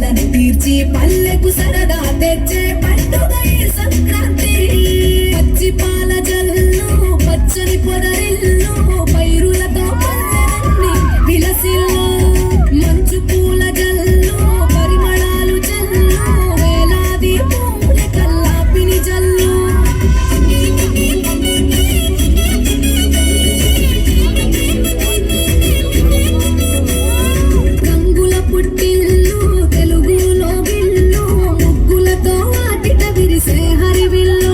ఆశలని తీర్చి పల్లెకు సరదా తెచ్చే పండుగ ఈ సంక్రాంతి. పచ్చి పాల జల్లు పచ్చని పొదరిల్లు పైరులతో పల్లెలన్నీ విలసిల్లు. మంచు పూల జల్లు పరిమళాలు జల్లు వేలాది పూల కల్లాపిని జల్లు. రంగుల పుట్టిల్లు తెలుగులో గిల్లు ముగ్గులతో వాటిట విరిసే హరివిల్లు.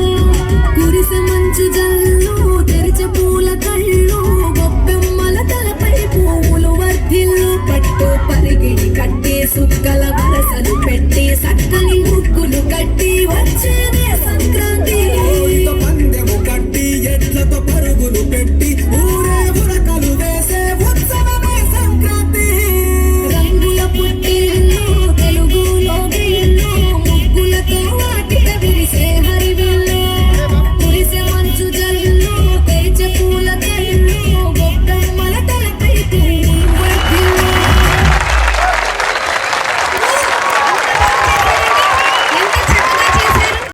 కురిసె మంచు జల్లు తెరిచే పూల కళ్ళు గొప్పెమ్మల తలపై పువ్వులు వర్ధిల్లు. పట్టు పరిగిడి కట్టి సుక్కల వరసలు పెట్టి సక్కని ముగ్గులు కట్టి వచ్చే